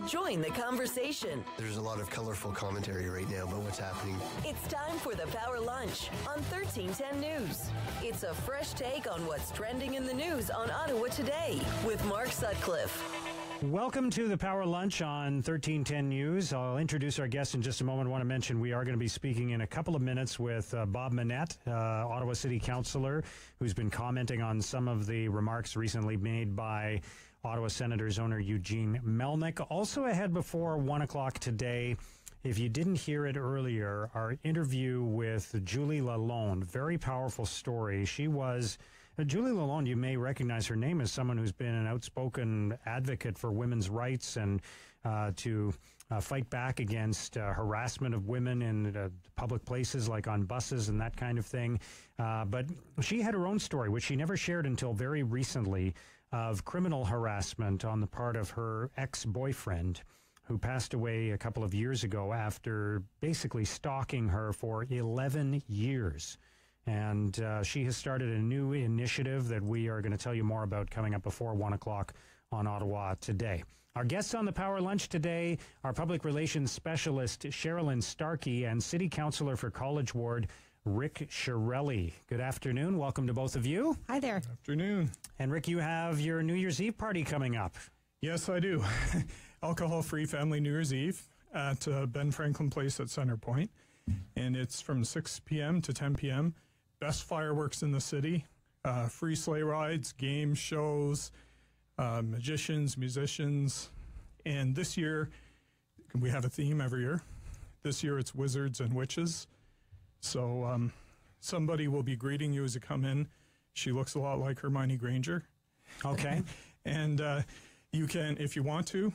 Join the conversation. There's a lot of colorful commentary right now about what's happening. It's time for the Power Lunch on 1310 News. It's a fresh take on what's trending in the news on Ottawa today with Mark Sutcliffe. Welcome to the Power Lunch on 1310 News. I'll introduce our guest in just a moment. I want to mention we are going to be speaking in a couple of minutes with Bob Manette, Ottawa City Councillor, who's been commenting on some of the remarks recently made by Ottawa Senators owner Eugene Melmac. Also ahead before 1 o'clock today, if you didn't hear it earlier, our interview with Julie Lalonde. Very powerful story. She was... Julie Lalonde, you may recognize her name as someone who's been an outspoken advocate for women's rights and to fight back against harassment of women in public places like on buses and that kind of thing. But she had her own story, which she never shared until very recently, of criminal harassment on the part of her ex-boyfriend, who passed away a couple of years ago after basically stalking her for 11 years. And she has started a new initiative that we are going to tell you more about coming up before 1 o'clock on Ottawa Today. Our guests on the Power Lunch today are Public Relations Specialist Sherilyn Starkey and City Councillor for College Ward Rick Chiarelli. Good afternoon. Welcome to both of you. Hi there. Good afternoon. And Rick, you have your New Year's Eve party coming up. Yes, I do. Alcohol-free family New Year's Eve at Ben Franklin Place at Center Point. And it's from 6 p.m. to 10 p.m. Best fireworks in the city, free sleigh rides, game shows, magicians, musicians. And this year, we have a theme every year. This year it's wizards and witches. So somebody will be greeting you as you come in. She looks a lot like Hermione Granger. Okay. And you can, if you want to,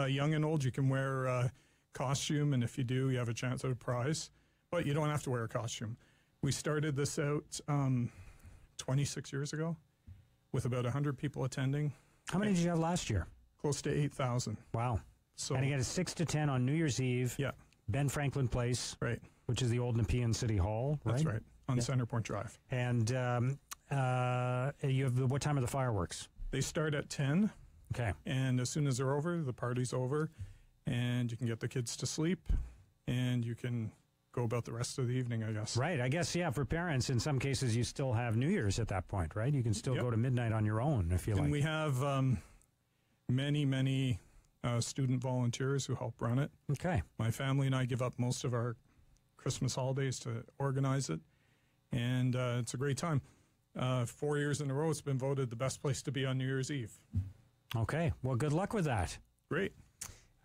young and old, you can wear a costume. And if you do, you have a chance at a prize. But you don't have to wear a costume. We started this out 26 years ago with about 100 people attending. How many did you have last year? Close to 8,000. Wow. So, and again, it's 6 to 10 on New Year's Eve. Yeah. Ben Franklin Place. Right. Which is the old Nepean City Hall, right? That's right. On Center Point Drive. And you have what time are the fireworks? They start at 10. Okay. And as soon as they're over, the party's over. And you can get the kids to sleep. And you can go about the rest of the evening, I guess. Right. I guess, yeah, for parents, in some cases, you still have New Year's at that point, right? You can still go to midnight on your own, if you like. And we have many student volunteers who help run it. Okay. My family and I give up most of our Christmas holidays to organize it. And it's a great time. 4 years in a row, it's been voted the best place to be on New Year's Eve. Okay. Well, good luck with that. Great.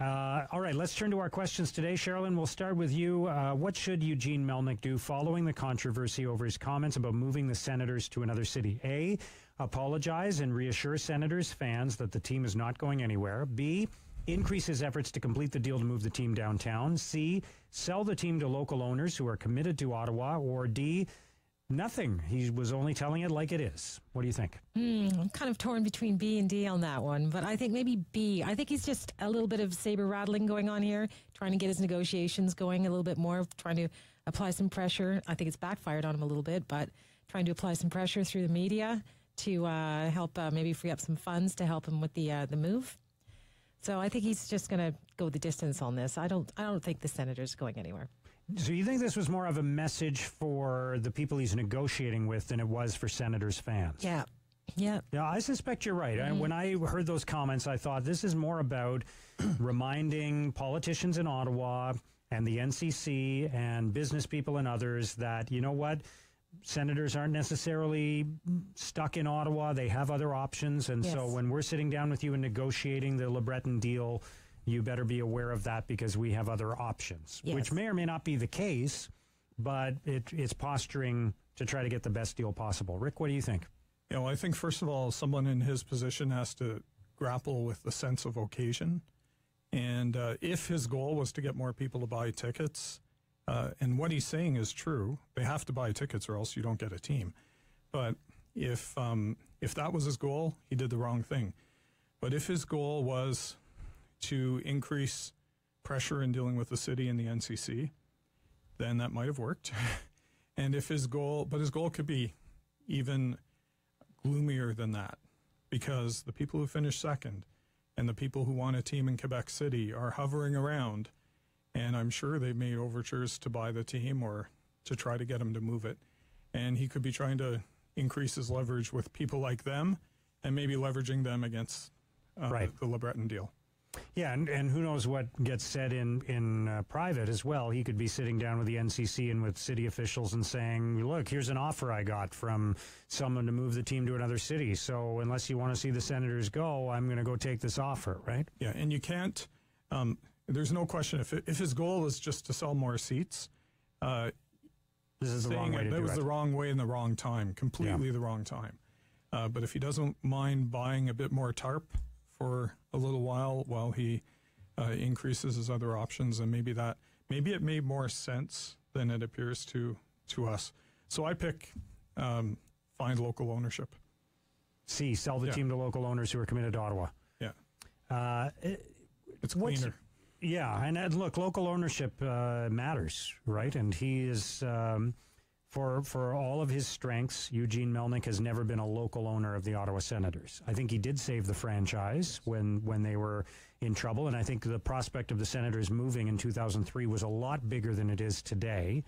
All right, let's turn to our questions today. Sherilyn, we'll start with you. What should Eugene Melmac do following the controversy over his comments about moving the Senators to another city? A, apologize and reassure Senators fans that the team is not going anywhere. B, increase his efforts to complete the deal to move the team downtown. C, sell the team to local owners who are committed to Ottawa. Or D, nothing. He was only telling it like it is. What do you think? I'm kind of torn between B and D on that one, but I think maybe B. I think he's just a little bit of saber rattling going on here, trying to get his negotiations going a little bit more, trying to apply some pressure. I think it's backfired on him a little bit, but trying to apply some pressure through the media to help maybe free up some funds to help him with the move. So I think he's just going to go the distance on this. I don't think the Senators are going anywhere. So you think this was more of a message for the people he's negotiating with than it was for Senators fans? Yeah. Yeah. Yeah, I suspect you're right. Mm-hmm. When I heard those comments, I thought this is more about reminding politicians in Ottawa and the NCC and business people and others that, you know what, Senators aren't necessarily stuck in Ottawa. They have other options. And so when we're sitting down with you and negotiating the Le Breton deal, you better be aware of that because we have other options, which may or may not be the case, but it's posturing to try to get the best deal possible. Rick, what do you think? Yeah, well, I think, first of all, someone in his position has to grapple with the sense of occasion. And if his goal was to get more people to buy tickets, and what he's saying is true, they have to buy tickets or else you don't get a team. But if that was his goal, he did the wrong thing. But if his goal was to increase pressure in dealing with the city and the NCC, then that might have worked. And if his goal could be even gloomier than that, because the people who finished second and the people who want a team in Quebec City are hovering around, and I'm sure they've made overtures to buy the team or to try to get him to move it. And he could be trying to increase his leverage with people like them and maybe leveraging them against the LeBreton deal. Yeah, and who knows what gets said in private as well. He could be sitting down with the NCC and with city officials and saying, look, here's an offer I got from someone to move the team to another city. So unless you want to see the Senators go, I'm going to go take this offer, right? Yeah, and you can't, there's no question, if his goal is just to sell more seats, this is the wrong way to do it. That was the wrong way and the wrong time, completely the wrong time. But if he doesn't mind buying a bit more tarp for a little while he increases his other options, and maybe it made more sense than it appears to us. So I pick find local ownership. Sell the team to local owners who are committed to Ottawa. Yeah. It's cleaner. Yeah, and look, local ownership matters, right? And he is, for all of his strengths, Eugene Melmac has never been a local owner of the Ottawa Senators. I think he did save the franchise when they were in trouble, and I think the prospect of the Senators moving in 2003 was a lot bigger than it is today.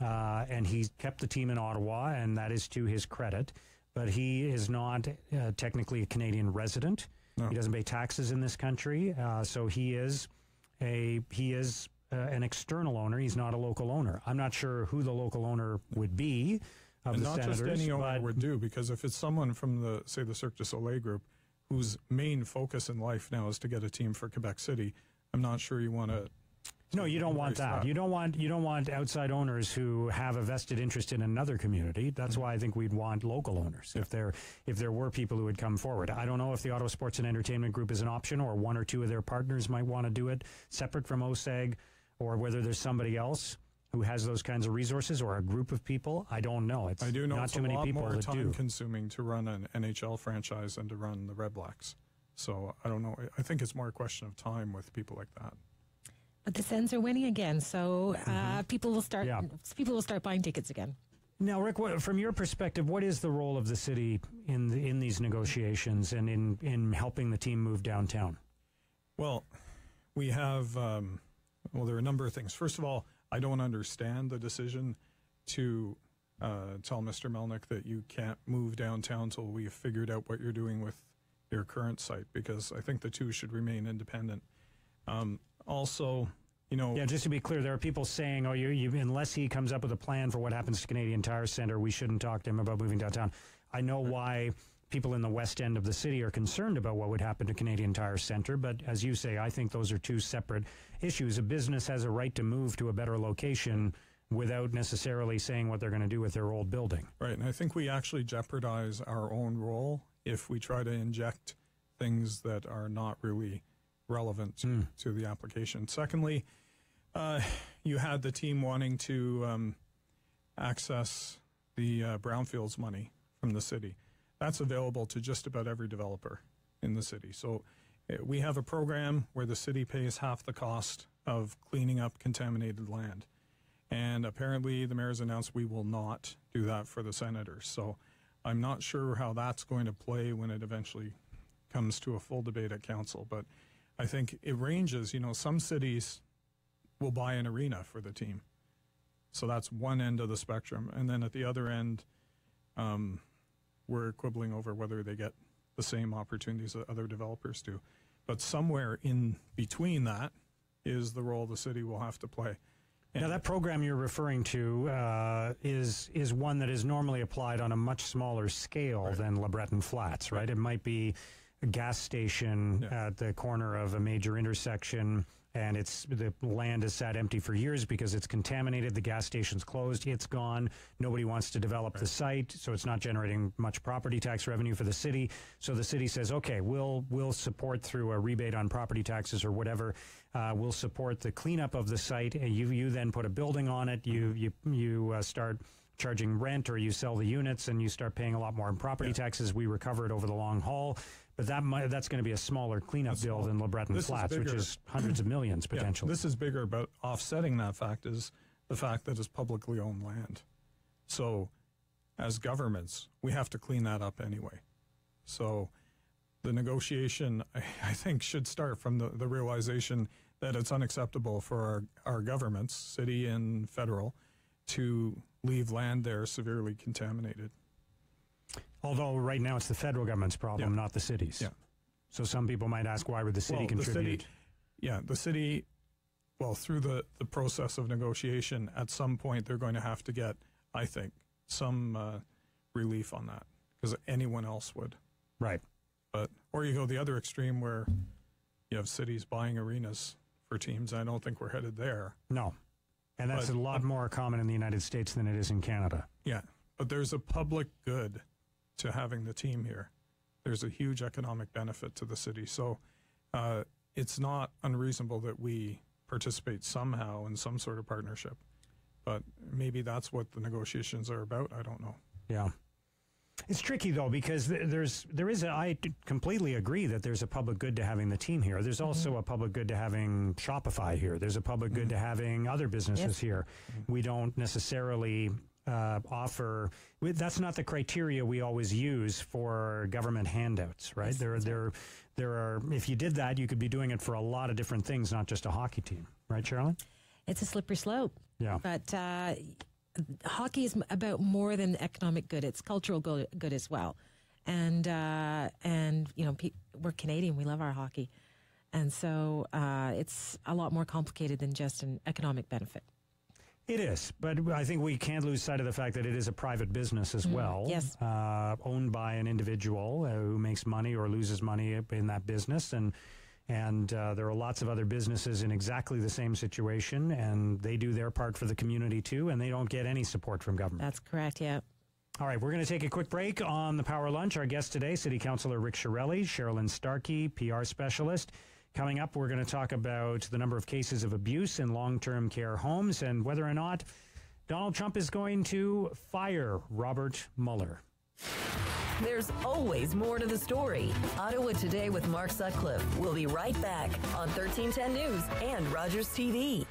And he kept the team in Ottawa, and that is to his credit. But he is not technically a Canadian resident. No. He doesn't pay taxes in this country, so he is an external owner. He's not a local owner. I'm not sure who the local owner would be of the Senators. Not just any owner would do, because if it's someone from the Cirque du Soleil group whose main focus in life now is to get a team for Quebec City, I'm not sure you want to. No, you don't want that. You don't want outside owners who have a vested interest in another community. That's why I think we'd want local owners. Yeah. If there were people who would come forward. I don't know if the Ottawa Sports and Entertainment Group is an option, or one or two of their partners might want to do it separate from OSEG, or whether there's somebody else who has those kinds of resources, or a group of people. I don't know. I do know not it's too many people that do. a lot more time-consuming to run an NHL franchise than to run the Red Blacks. So I don't know. I think it's more a question of time with people like that. But the Sens are winning again, so people will start buying tickets again. Now, Rick, from your perspective, what is the role of the city in these negotiations and in helping the team move downtown? Well, we have there are a number of things. First of all, I don't understand the decision to tell Mr. Melmac that you can't move downtown until we've figured out what you're doing with your current site, because I think the two should remain independent. Also, just to be clear, there are people saying, unless he comes up with a plan for what happens to Canadian Tire Centre, we shouldn't talk to him about moving downtown. I know why people in the west end of the city are concerned about what would happen to Canadian Tire Centre, but as you say, I think those are two separate issues. A business has a right to move to a better location without necessarily saying what they're going to do with their old building. Right, and I think we actually jeopardize our own role if we try to inject things that are not really relevant to the application. Secondly, you had the team wanting to access the brownfields money from the city. That's available to just about every developer in the city. So we have a program where the city pays half the cost of cleaning up contaminated land. And apparently the mayor's announced we will not do that for the Senators. So I'm not sure how that's going to play when it eventually comes to a full debate at council. But I think it ranges. Some cities will buy an arena for the team. So that's one end of the spectrum. And then at the other end, we're quibbling over whether they get the same opportunities that other developers do. But somewhere in between that is the role the city will have to play. Now, that program you're referring to is one that is normally applied on a much smaller scale than LeBreton Flats, right? It might be a gas station at the corner of a major intersection, and the land is sat empty for years because it's contaminated. The gas station's closed. It's gone. Nobody wants to develop the site, so it's not generating much property tax revenue for the city. So the city says, okay, we'll support through a rebate on property taxes or whatever. We'll support the cleanup of the site. And you then put a building on it. You start charging rent, or you sell the units and you start paying a lot more in property taxes. We recover it over the long haul. But that's going to be a smaller cleanup bill than LeBreton Flats, which is hundreds of millions potentially. This is bigger, but offsetting that fact is the fact that it's publicly owned land. So as governments, we have to clean that up anyway. So the negotiation, I think, should start from the realization that it's unacceptable for our governments, city and federal, to leave land there severely contaminated. Although right now it's the federal government's problem, not the city's. Yeah. So some people might ask, why would the city contribute? The city, through the process of negotiation, at some point they're going to have to get, I think, some relief on that, because anyone else would. Right. Or you go the other extreme where you have cities buying arenas for teams. I don't think we're headed there. No. And that's a lot more common in the United States than it is in Canada. Yeah. But there's a public good to having the team here. There's a huge economic benefit to the city. So it's not unreasonable that we participate somehow in some sort of partnership. But maybe that's what the negotiations are about. I don't know. Yeah. It's tricky, though, because I completely agree that there's a public good to having the team here. There's also a public good to having Shopify here. There's a public good to having other businesses here. We don't necessarily offer, that's not the criteria we always use for government handouts, right? There are, if you did that, you could be doing it for a lot of different things, not just a hockey team. Right, Chiarelli? It's a slippery slope. Yeah. But hockey is about more than economic good. It's cultural good as well. And we're Canadian. We love our hockey. And so it's a lot more complicated than just an economic benefit. It is, but I think we can't lose sight of the fact that it is a private business as well. Yes. Owned by an individual who makes money or loses money in that business. And there are lots of other businesses in exactly the same situation, and they do their part for the community too, and they don't get any support from government. That's correct, yeah. All right, we're going to take a quick break on the Power Lunch. Our guest today, City Councillor Rick Chiarelli, Sherilyn Starkey, PR specialist. Coming up, we're going to talk about the number of cases of abuse in long-term care homes and whether or not Donald Trump is going to fire Robert Mueller. There's always more to the story. Ottawa Today with Mark Sutcliffe. We'll be right back on 1310 News and Rogers TV.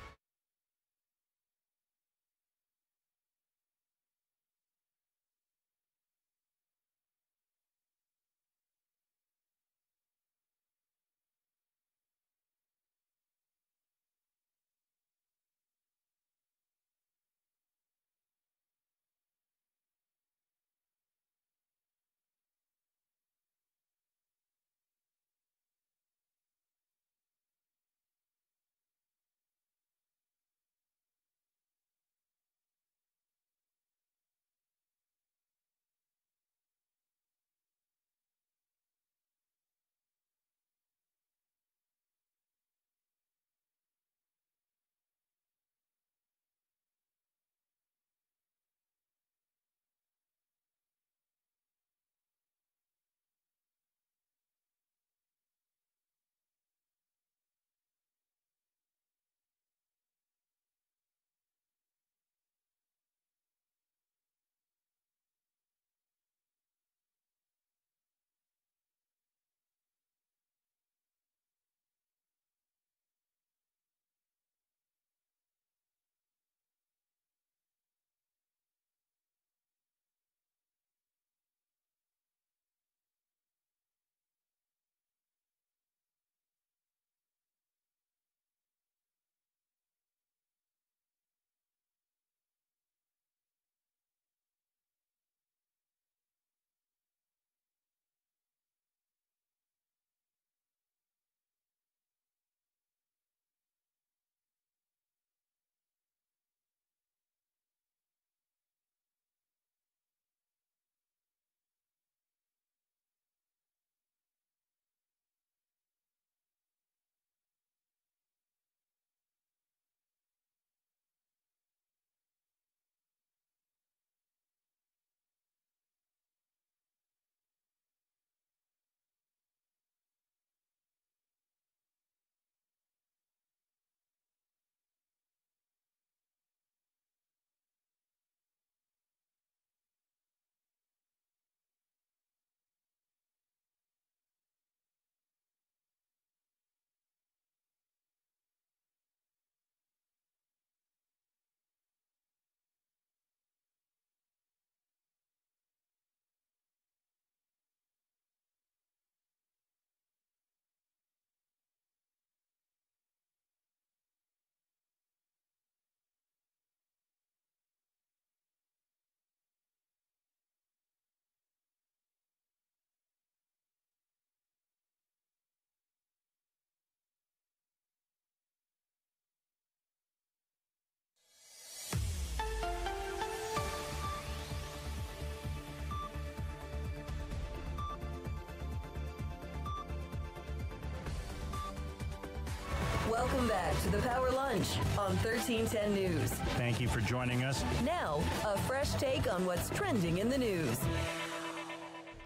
to the Power Lunch on 1310 News. Thank you for joining us. Now, a fresh take on what's trending in the news.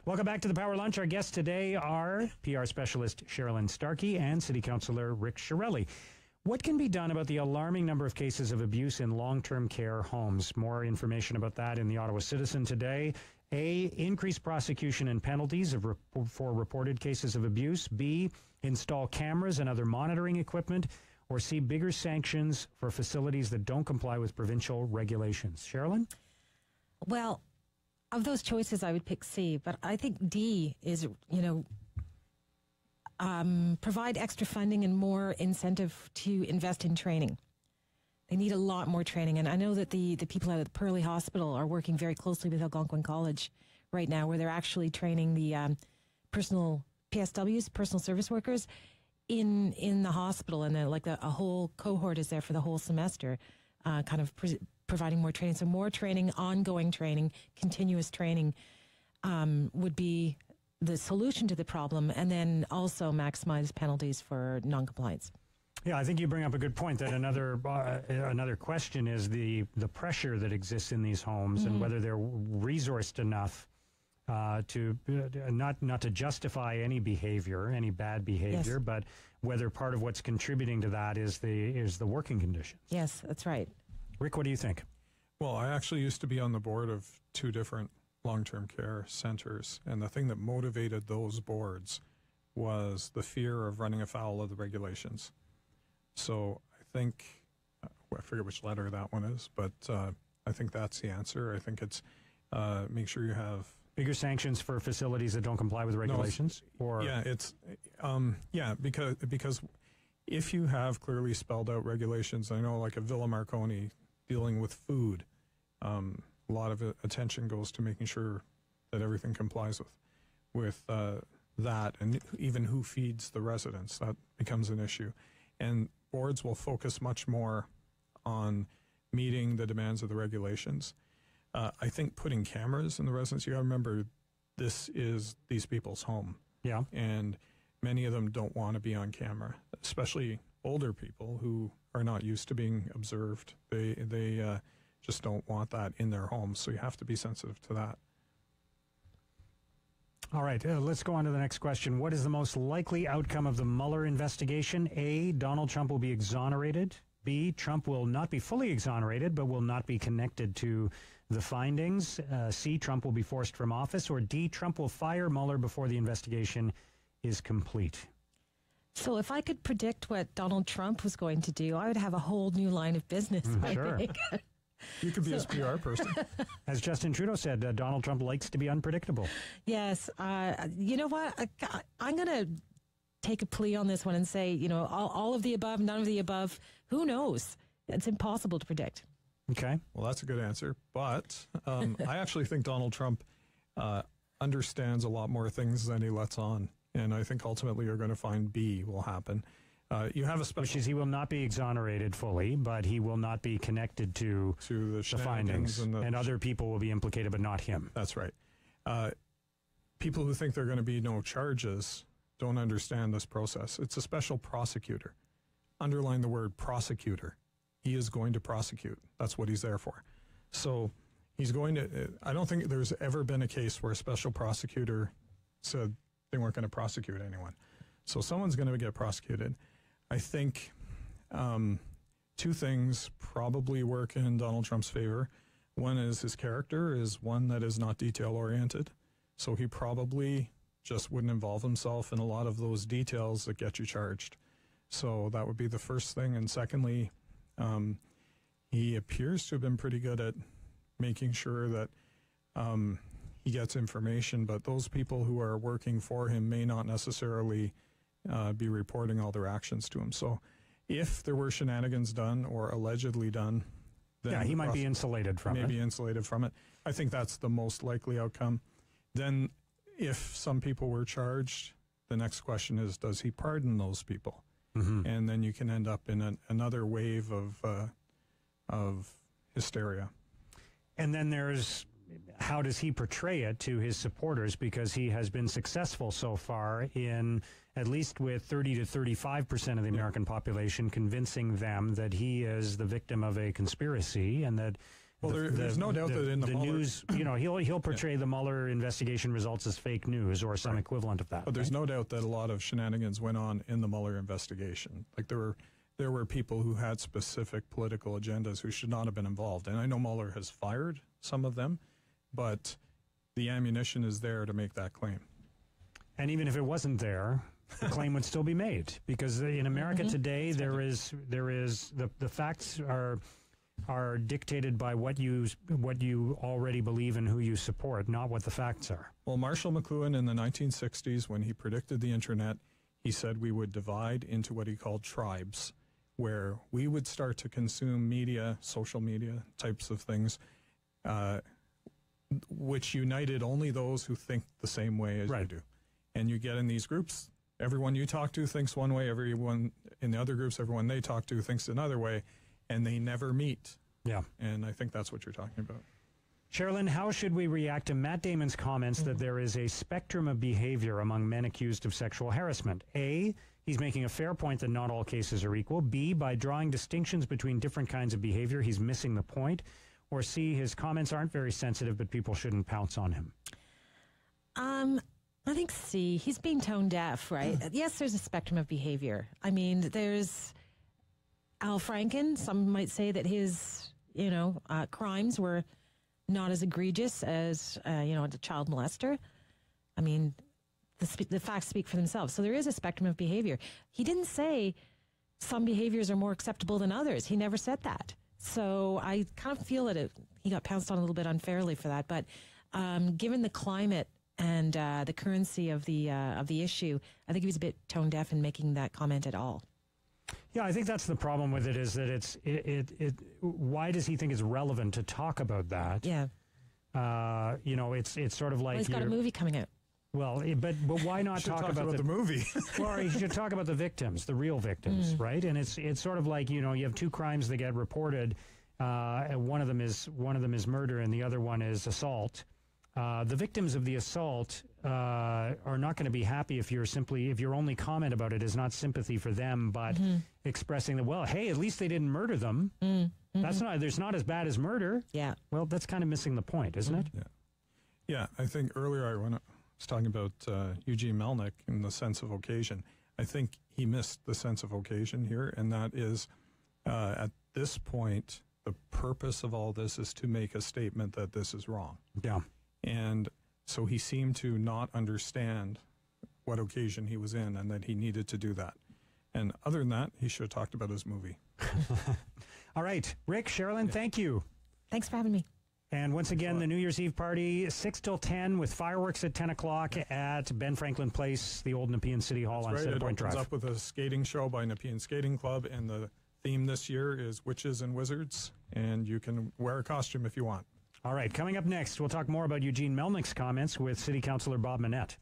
Welcome back to the Power Lunch. Our guests today are PR specialist Sherilyn Starkey and City Councillor Rick Chiarelli. What can be done about the alarming number of cases of abuse in long-term care homes? More information about that in the Ottawa Citizen today. A, increase prosecution and penalties for reported cases of abuse. B, install cameras and other monitoring equipment. Or C, bigger sanctions for facilities that don't comply with provincial regulations. Sherilyn? Well, of those choices, I would pick C, but I think D is, provide extra funding and more incentive to invest in training. They need a lot more training. And I know that the people at the Pearly Hospital are working very closely with Algonquin College right now, where they're actually training the personal PSWs, personal service workers, in the hospital. And a whole cohort is there for the whole semester, providing more training. So more training, ongoing training, continuous training would be the solution to the problem, and then also maximize penalties for noncompliance. Yeah, I think you bring up a good point that another question is the pressure that exists in these homes and whether they're resourced enough to not to justify any behavior, any bad behavior, Yes. but whether part of what's contributing to that is the working conditions. Yes, that's right. Rick, what do you think? Well, I actually used to be on the board of 2 different long-term care centers, and the thing that motivated those boards was the fear of running afoul of the regulations. So I think, I forget which letter that one is, but I think that's the answer. I think it's make sure you have Bigger sanctions for facilities that don't comply with regulations? Because if you have clearly spelled out regulations, I know like a Villa Marconi dealing with food, a lot of attention goes to making sure that everything complies with that, and even who feeds the residents. That becomes an issue. And boards will focus much more on meeting the demands of the regulations. I think putting cameras in the residence, you got to remember, this is these people's home. Yeah. And many of them don't want to be on camera, especially older people who are not used to being observed. They just don't want that in their homes. So you have to be sensitive to that. All right, let's go on to the next question. What is the most likely outcome of the Muller investigation? A, Donald Trump will be exonerated. B, Trump will not be fully exonerated, but will not be connected to the findings. C, Trump will be forced from office. Or D, Trump will fire Mueller before the investigation is complete. So if I could predict what Donald Trump was going to do, I would have a whole new line of business, I think. You could be his PR person. As Justin Trudeau said, Donald Trump likes to be unpredictable. Yes. You know what? I'm going to take a plea on this one and say, all of the above, none of the above. Who knows? It's impossible to predict. Okay. Well, that's a good answer. But I actually think Donald Trump understands a lot more things than he lets on. And I think ultimately you're going to find B will happen. You have a special... Which is he will not be exonerated fully, but he will not be connected to the findings. And other people will be implicated, but not him. That's right. People who think there are going to be no charges don't understand this process. It's a special prosecutor. Underline the word prosecutor. He is going to prosecute. That's what he's there for. So he's going to... I don't think there's ever been a case where a special prosecutor said they weren't going to prosecute anyone. So someone's going to get prosecuted. I think 2 things probably work in Donald Trump's favor. One is his character is one that is not detail-oriented. So he probably just wouldn't involve himself in a lot of those details that get you charged. So that would be the first thing. And secondly, he appears to have been pretty good at making sure that he gets information, but those people who are working for him may not necessarily be reporting all their actions to him. So if there were shenanigans done or allegedly done, then he might be insulated from it. Maybe insulated from it. I think that's the most likely outcome. Then if some people were charged, the next question is, does he pardon those people? Mm-hmm. And then you can end up in another wave of hysteria. And then there's how does he portray it to his supporters? Because he has been successful so far in, at least with 30 to 35% of the American population, convincing them that he is the victim of a conspiracy, and that there's no doubt that in the Muller news, he'll portray the Mueller investigation results as fake news or some equivalent of that. But there's no doubt that a lot of shenanigans went on in the Mueller investigation. Like there were people who had specific political agendas who should not have been involved. And I know Mueller has fired some of them, but the ammunition is there to make that claim. And even if it wasn't there, the claim would still be made, because in America today, there is the facts are dictated by what you already believe and who you support, not what the facts are. Well, Marshall McLuhan in the 1960s, when he predicted the internet, he said we would divide into what he called tribes, where we would start to consume media, social media types of things, which united only those who think the same way as you do. And you get in these groups, everyone you talk to thinks one way, everyone in the other groups, everyone they talk to thinks another way, and they never meet. Yeah. And I think that's what you're talking about. Sherilyn, how should we react to Matt Damon's comments that there is a spectrum of behavior among men accused of sexual harassment? A, he's making a fair point that not all cases are equal. B, by drawing distinctions between different kinds of behavior, he's missing the point. Or C, his comments aren't very sensitive, but people shouldn't pounce on him. I think C, he's being tone deaf, right? Yes, there's a spectrum of behavior. I mean, there's Al Franken. Some might say that his, crimes were not as egregious as, a child molester. I mean, the facts speak for themselves. So there is a spectrum of behavior. He didn't say some behaviors are more acceptable than others. He never said that. So I kind of feel that he got pounced on a little bit unfairly for that. But given the climate and the currency of the issue, I think he was a bit tone deaf in making that comment at all. Yeah, I think that's the problem with it, is that why does he think it's relevant to talk about that? Yeah. It's sort of like... Well, he's got a movie coming out. Well, but why not talk about the movie? Well, he should talk about the victims, the real victims, right? And it's sort of like, you have two crimes that get reported. And one of them is murder, and the other one is assault. The victims of the assault are not going to be happy if your only comment about it is not sympathy for them, but expressing that, well, hey, at least they didn't murder them. There's not as bad as murder. Yeah. Well, that's kind of missing the point, isn't it? Yeah. Yeah, I think earlier I was talking about Eugene Melmac and the sense of occasion. I think he missed the sense of occasion here, and that is, at this point, the purpose of all this is to make a statement that this is wrong. Yeah. And so he seemed to not understand what occasion he was in and that he needed to do that. And other than that, he should have talked about his movie. All right. Rick, Sherilyn, thank you. Thanks for having me. And once again, the New Year's Eve party, 6 till 10, with fireworks at 10 o'clock at Ben Franklin Place, the old Nepean City Hall on Center Point Drive. It opens up with a skating show by Nepean Skating Club, and the theme this year is Witches and Wizards, and you can wear a costume if you want. All right, coming up next, we'll talk more about Eugene Melmac's comments with City Councillor Bob Manette.